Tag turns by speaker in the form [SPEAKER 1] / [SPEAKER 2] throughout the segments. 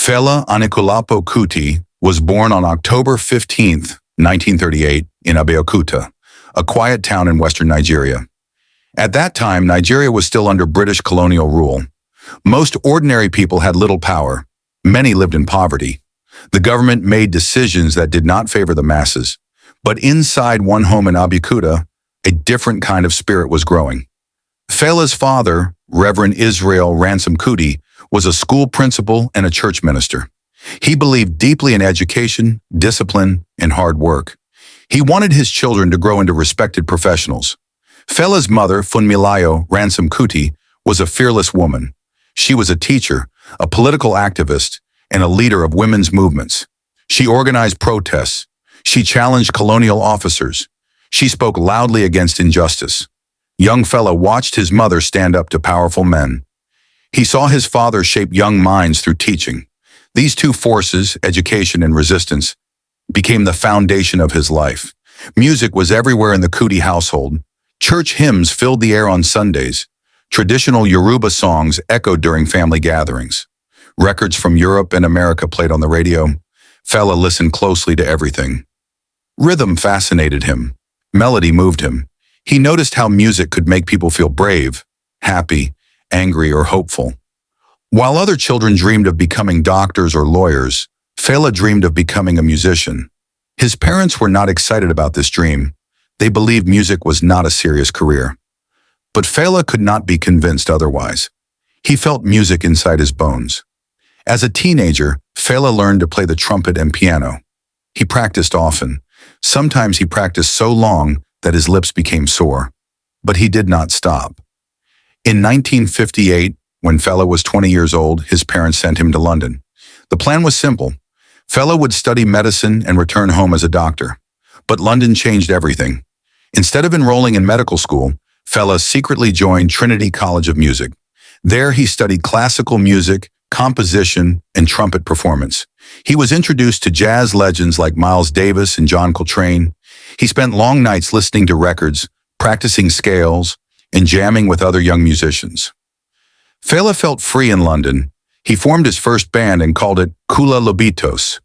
[SPEAKER 1] Fela Anikulapo Kuti was born on October 15, 1938, in Abeokuta, a quiet town in western Nigeria. At that time, Nigeria was still under British colonial rule. Most ordinary people had little power. Many lived in poverty. The government made decisions that did not favor the masses. But inside one home in Abeokuta, a different kind of spirit was growing. Fela's father, Reverend Israel Ransom Kuti, was a school principal and a church minister. He believed deeply in education, discipline, and hard work. He wanted his children to grow into respected professionals. Fela's mother, Funmilayo Ransom Kuti, was a fearless woman. She was a teacher, a political activist, and a leader of women's movements. She organized protests. She challenged colonial officers. She spoke loudly against injustice. Young Fela watched his mother stand up to powerful men. He saw his father shape young minds through teaching. These two forces, education and resistance, became the foundation of his life. Music was everywhere in the Kuti household. Church hymns filled the air on Sundays. Traditional Yoruba songs echoed during family gatherings. Records from Europe and America played on the radio. Fela listened closely to everything. Rhythm fascinated him. Melody moved him. He noticed how music could make people feel brave, happy, angry, or hopeful. While other children dreamed of becoming doctors or lawyers, Fela dreamed of becoming a musician. His parents were not excited about this dream. They believed music was not a serious career. But Fela could not be convinced otherwise. He felt music inside his bones. As a teenager, Fela learned to play the trumpet and piano. He practiced often. Sometimes he practiced so long that his lips became sore. But he did not stop. In 1958, when Fela was 20 years old, his parents sent him to London. The plan was simple. Fela would study medicine and return home as a doctor. But London changed everything. Instead of enrolling in medical school, Fela secretly joined Trinity College of Music. There he studied classical music, composition, and trumpet performance. He was introduced to jazz legends like Miles Davis and John Coltrane. He spent long nights listening to records, practicing scales, and jamming with other young musicians. Fela felt free in London. He formed his first band and called it Kula Lobitos.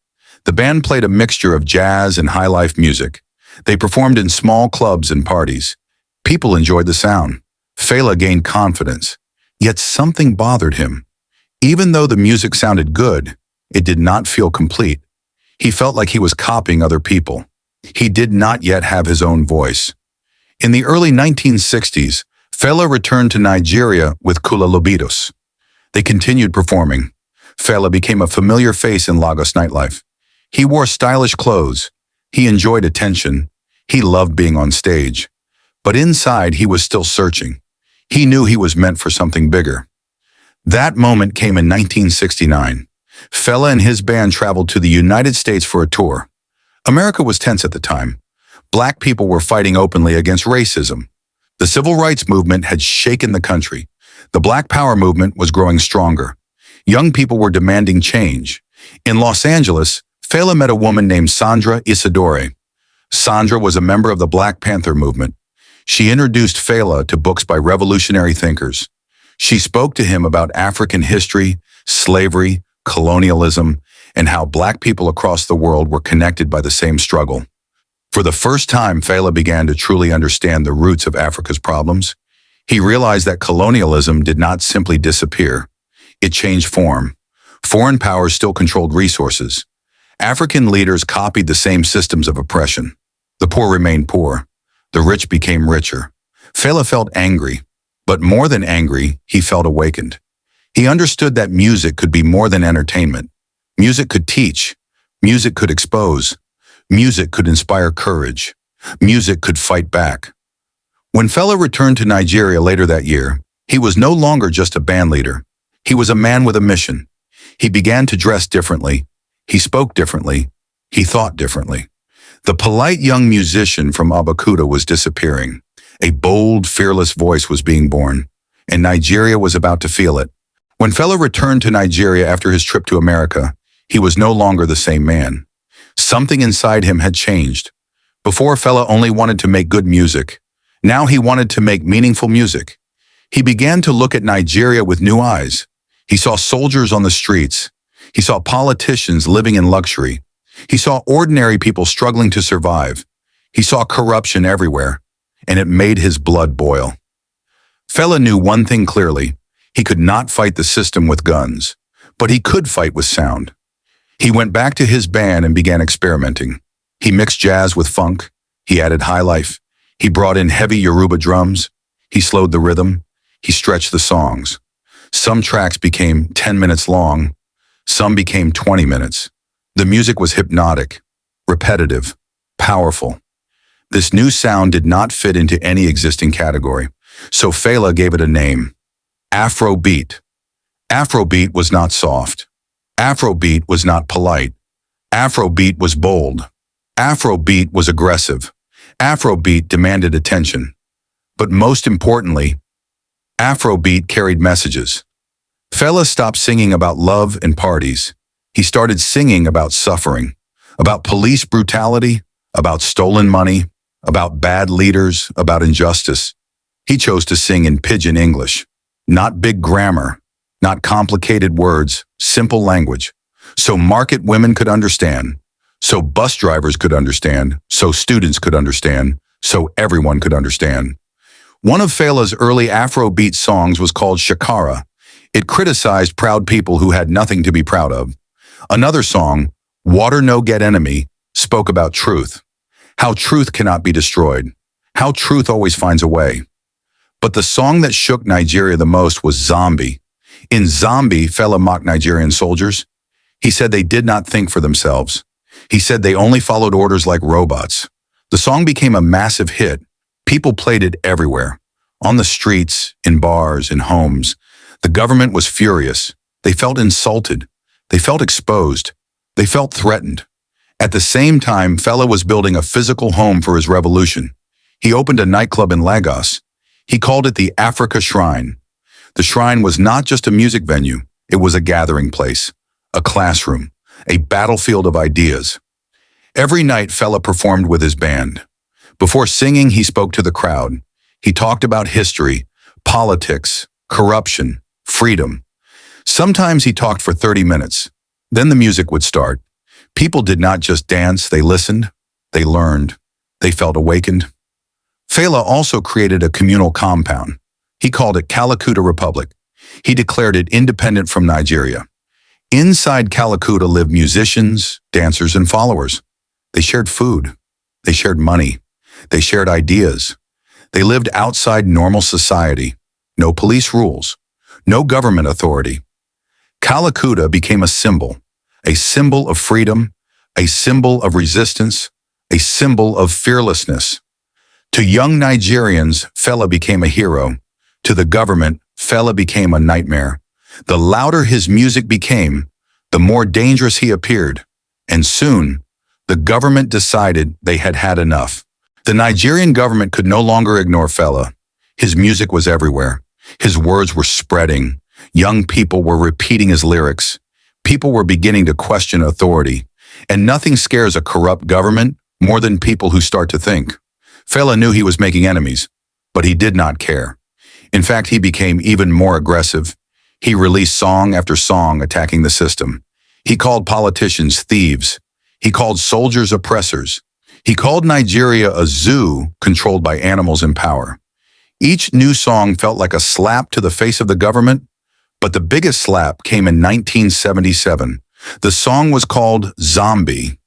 [SPEAKER 1] The band played a mixture of jazz and high-life music. They performed in small clubs and parties. People enjoyed the sound. Fela gained confidence. Yet something bothered him. Even though the music sounded good, it did not feel complete. He felt like he was copying other people. He did not yet have his own voice. In the early 1960s, Fela returned to Nigeria with Kula Lobitos. They continued performing. Fela became a familiar face in Lagos nightlife. He wore stylish clothes. He enjoyed attention. He loved being on stage. But inside, he was still searching. He knew he was meant for something bigger. That moment came in 1969. Fela and his band traveled to the United States for a tour. America was tense at the time. Black people were fighting openly against racism. The civil rights movement had shaken the country. The Black Power movement was growing stronger. Young people were demanding change. In Los Angeles, Fela met a woman named Sandra Isidore. Sandra was a member of the Black Panther movement. She introduced Fela to books by revolutionary thinkers. She spoke to him about African history, slavery, colonialism, and how Black people across the world were connected by the same struggle. For the first time, Fela began to truly understand the roots of Africa's problems. He realized that colonialism did not simply disappear. It changed form. Foreign powers still controlled resources. African leaders copied the same systems of oppression. The poor remained poor. The rich became richer. Fela felt angry, but more than angry, he felt awakened. He understood that music could be more than entertainment. Music could teach. Music could expose. Music could inspire courage. Music could fight back. When Fela returned to Nigeria later that year, he was no longer just a band leader. He was a man with a mission. He began to dress differently. He spoke differently. He thought differently. The polite young musician from Abeokuta was disappearing. A bold, fearless voice was being born, and Nigeria was about to feel it. When Fela returned to Nigeria after his trip to America, he was no longer the same man. Something inside him had changed. Before, Fela only wanted to make good music. Now he wanted to make meaningful music. He began to look at Nigeria with new eyes. He saw soldiers on the streets. He saw politicians living in luxury. He saw ordinary people struggling to survive. He saw corruption everywhere, and it made his blood boil. Fela knew one thing clearly. He could not fight the system with guns, but he could fight with sound. He went back to his band and began experimenting. He mixed jazz with funk. He added highlife. He brought in heavy Yoruba drums. He slowed the rhythm. He stretched the songs. Some tracks became 10 minutes long. Some became 20 minutes. The music was hypnotic, repetitive, powerful. This new sound did not fit into any existing category, so Fela gave it a name: Afrobeat. Afrobeat was not soft. Afrobeat was not polite. Afrobeat was bold. Afrobeat was aggressive. Afrobeat demanded attention. But most importantly, Afrobeat carried messages. Fela stopped singing about love and parties. He started singing about suffering, about police brutality, about stolen money, about bad leaders, about injustice. He chose to sing in pidgin English, not big grammar, not complicated words, simple language, so market women could understand, so bus drivers could understand, so students could understand, so everyone could understand. One of Fela's early Afrobeat songs was called Shakara. It criticized proud people who had nothing to be proud of. Another song, Water No Get Enemy, spoke about truth, how truth cannot be destroyed, how truth always finds a way. But the song that shook Nigeria the most was Zombie. In Zombie, Fela mocked Nigerian soldiers. He said they did not think for themselves. He said they only followed orders like robots. The song became a massive hit. People played it everywhere, on the streets, in bars, in homes. The government was furious. They felt insulted. They felt exposed. They felt threatened. At the same time, Fela was building a physical home for his revolution. He opened a nightclub in Lagos. He called it the Africa Shrine. The shrine was not just a music venue. It was a gathering place, a classroom, a battlefield of ideas. Every night, Fela performed with his band. Before singing, he spoke to the crowd. He talked about history, politics, corruption, freedom. Sometimes he talked for 30 minutes. Then the music would start. People did not just dance, they listened, they learned, they felt awakened. Fela also created a communal compound. He called it Abeokuta Republic. He declared it independent from Nigeria. Inside Abeokuta lived musicians, dancers, and followers. They shared food. They shared money. They shared ideas. They lived outside normal society. No police rules. No government authority. Abeokuta became a symbol of freedom, a symbol of resistance, a symbol of fearlessness. To young Nigerians, Fela became a hero. To the government, Fela became a nightmare. The louder his music became, the more dangerous he appeared. And soon, the government decided they had had enough. The Nigerian government could no longer ignore Fela. His music was everywhere. His words were spreading. Young people were repeating his lyrics. People were beginning to question authority. And nothing scares a corrupt government more than people who start to think. Fela knew he was making enemies, but he did not care. In fact, he became even more aggressive. He released song after song attacking the system. He called politicians thieves. He called soldiers oppressors. He called Nigeria a zoo controlled by animals in power. Each new song felt like a slap to the face of the government, but the biggest slap came in 1977. The song was called Zombie.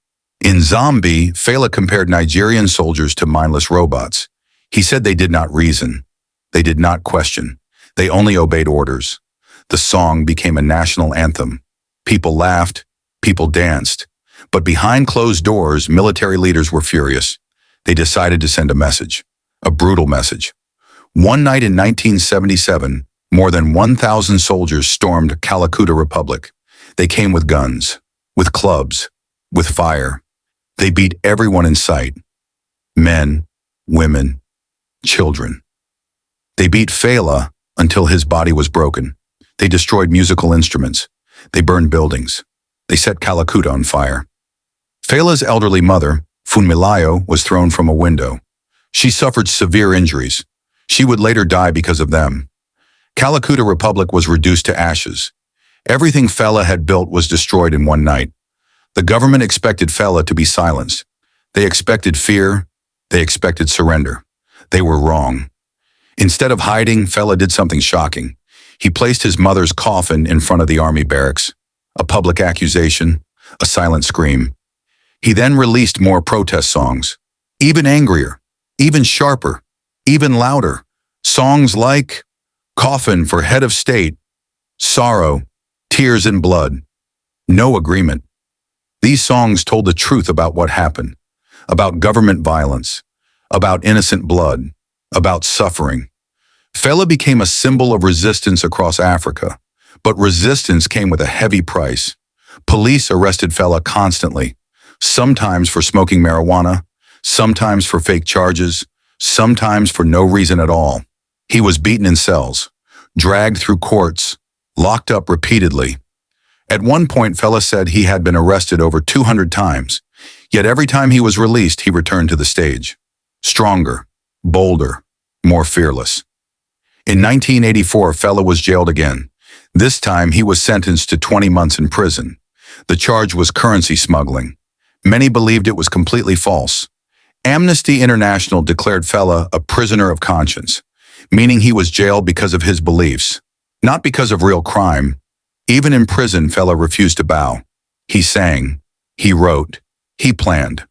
[SPEAKER 1] In Zombie, Fela compared Nigerian soldiers to mindless robots. He said they did not reason. They did not question. They only obeyed orders. The song became a national anthem. People laughed. People danced. But behind closed doors, military leaders were furious. They decided to send a message, a brutal message. One night in 1977, more than 1,000 soldiers stormed Abeokuta Republic. They came with guns, with clubs, with fire. They beat everyone in sight. Men, women, children. They beat Fela until his body was broken. They destroyed musical instruments. They burned buildings. They set Abeokuta on fire. Fela's elderly mother, Funmilayo, was thrown from a window. She suffered severe injuries. She would later die because of them. Abeokuta Republic was reduced to ashes. Everything Fela had built was destroyed in one night. The government expected Fela to be silenced. They expected fear. They expected surrender. They were wrong. Instead of hiding, Fela did something shocking. He placed his mother's coffin in front of the army barracks. A public accusation, a silent scream. He then released more protest songs. Even angrier, even sharper, even louder. Songs like Coffin for Head of State, Sorrow, Tears and Blood, No Agreement. These songs told the truth about what happened, about government violence, about innocent blood, about suffering. Fela became a symbol of resistance across Africa, but resistance came with a heavy price. Police arrested Fela constantly, sometimes for smoking marijuana, sometimes for fake charges, sometimes for no reason at all. He was beaten in cells, dragged through courts, locked up repeatedly. At one point, Fela said he had been arrested over 200 times, yet every time he was released, he returned to the stage. Stronger, bolder, more fearless. In 1984, Fela was jailed again. This time, he was sentenced to 20 months in prison. The charge was currency smuggling. Many believed it was completely false. Amnesty International declared Fela a prisoner of conscience, meaning he was jailed because of his beliefs, not because of real crime. Even in prison, Fela refused to bow. He sang, he wrote, he planned.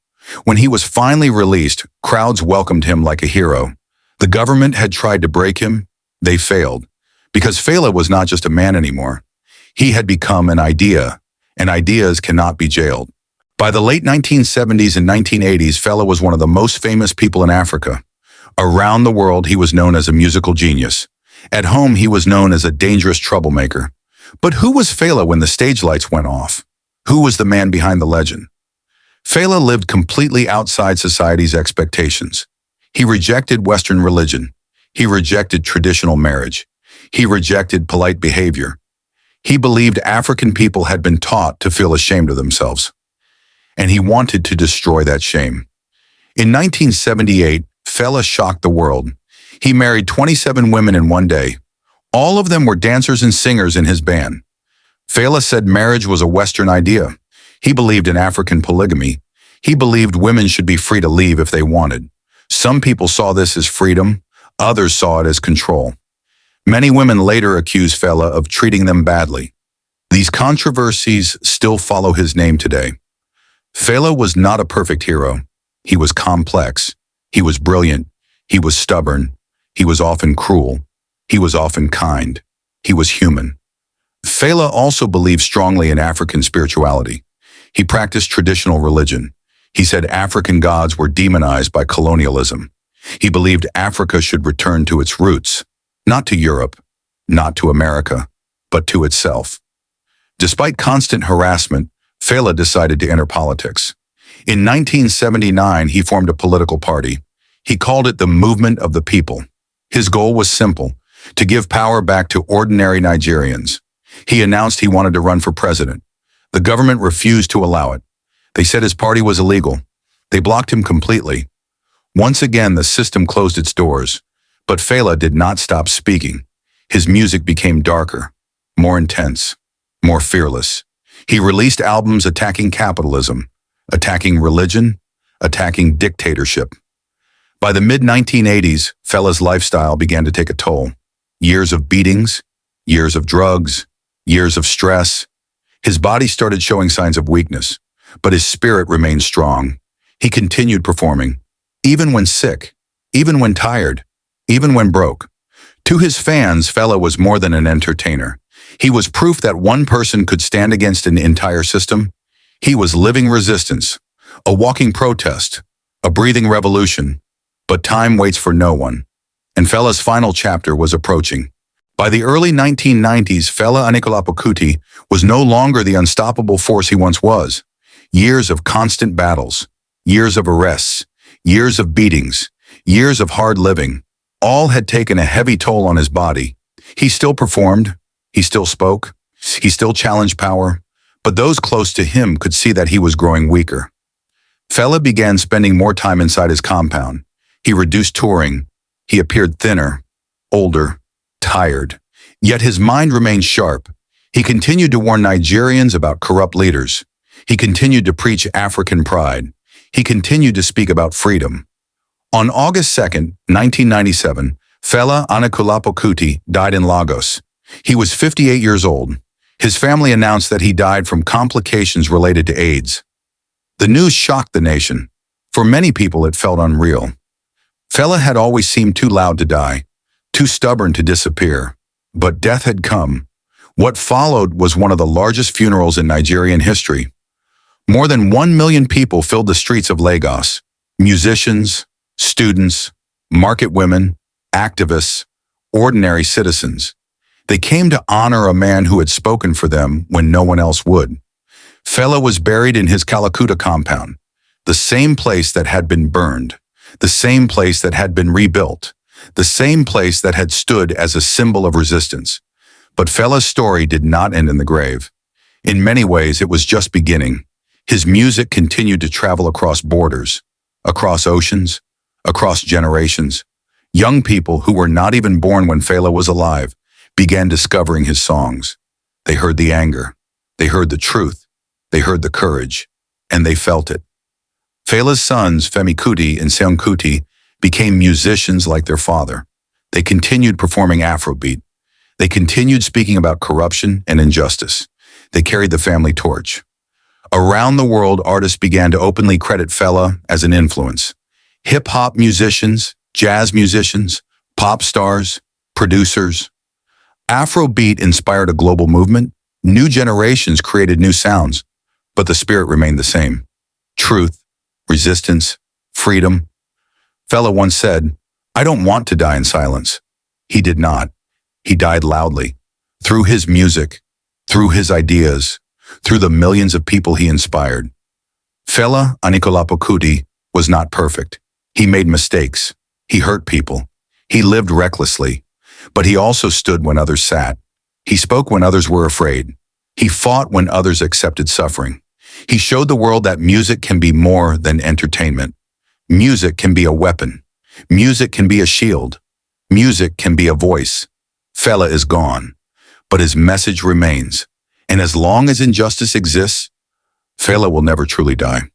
[SPEAKER 1] When he was finally released, crowds welcomed him like a hero. The government had tried to break him. They failed, because Fela was not just a man anymore. He had become an idea, and ideas cannot be jailed. By the late 1970s and 1980s, Fela was one of the most famous people in Africa. Around the world, he was known as a musical genius. At home, he was known as a dangerous troublemaker. But who was Fela when the stage lights went off? Who was the man behind the legend? Fela lived completely outside society's expectations. He rejected Western religion. He rejected traditional marriage. He rejected polite behavior. He believed African people had been taught to feel ashamed of themselves. And he wanted to destroy that shame. In 1978, Fela shocked the world. He married 27 women in one day. All of them were dancers and singers in his band. Fela said marriage was a Western idea. He believed in African polygamy. He believed women should be free to leave if they wanted. Some people saw this as freedom. Others saw it as control. Many women later accused Fela of treating them badly. These controversies still follow his name today. Fela was not a perfect hero. He was complex. He was brilliant. He was stubborn. He was often cruel. He was often kind. He was human. Fela also believed strongly in African spirituality. He practiced traditional religion. He said African gods were demonized by colonialism. He believed Africa should return to its roots, not to Europe, not to America, but to itself. Despite constant harassment, Fela decided to enter politics. In 1979, he formed a political party. He called it the Movement of the People. His goal was simple: to give power back to ordinary Nigerians. He announced he wanted to run for president. The government refused to allow it. They said his party was illegal. They blocked him completely. Once again, the system closed its doors. But Fela did not stop speaking. His music became darker, more intense, more fearless. He released albums attacking capitalism, attacking religion, attacking dictatorship. By the mid-1980s, Fela's lifestyle began to take a toll. Years of beatings, years of drugs, years of stress. His body started showing signs of weakness, but his spirit remained strong. He continued performing, even when sick, even when tired, even when broke. To his fans, Fela was more than an entertainer. He was proof that one person could stand against an entire system. He was living resistance, a walking protest, a breathing revolution. But time waits for no one, and Fela's final chapter was approaching. By the early 1990s, Fela Anikulapo Kuti was no longer the unstoppable force he once was. Years of constant battles, years of arrests, years of beatings, years of hard living, all had taken a heavy toll on his body. He still performed, he still spoke, he still challenged power, but those close to him could see that he was growing weaker. Fela began spending more time inside his compound. He reduced touring. He appeared thinner, older, tired. Yet his mind remained sharp. He continued to warn Nigerians about corrupt leaders. He continued to preach African pride. He continued to speak about freedom. On August 2nd, 1997, Fela Anikulapo Kuti died in Lagos. He was 58 years old. His family announced that he died from complications related to AIDS. The news shocked the nation. For many people, it felt unreal. Fela had always seemed too loud to die, too stubborn to disappear. But death had come. What followed was one of the largest funerals in Nigerian history. More than 1 million people filled the streets of Lagos. Musicians, students, market women, activists, ordinary citizens. They came to honor a man who had spoken for them when no one else would. Fela was buried in his Abeokuta compound, the same place that had been burned, the same place that had been rebuilt, the same place that had stood as a symbol of resistance. But Fela's story did not end in the grave. In many ways, it was just beginning. His music continued to travel across borders, across oceans, across generations. Young people who were not even born when Fela was alive began discovering his songs. They heard the anger, they heard the truth, they heard the courage, and they felt it. Fela's sons, Fela Kuti and Fela Kuti, became musicians like their father. They continued performing Afrobeat. They continued speaking about corruption and injustice. They carried the family torch. Around the world, artists began to openly credit Fela as an influence. Hip-hop musicians, jazz musicians, pop stars, producers. Afrobeat inspired a global movement. New generations created new sounds, but the spirit remained the same. Truth, resistance, freedom. Fela once said, "I don't want to die in silence." He did not. He died loudly, through his music, through his ideas, through the millions of people he inspired. Fela Anikulapo Kuti was not perfect. He made mistakes. He hurt people. He lived recklessly. But he also stood when others sat. He spoke when others were afraid. He fought when others accepted suffering. He showed the world that music can be more than entertainment. Music can be a weapon. Music can be a shield. Music can be a voice. Fela is gone, but his message remains. And as long as injustice exists, Fela will never truly die.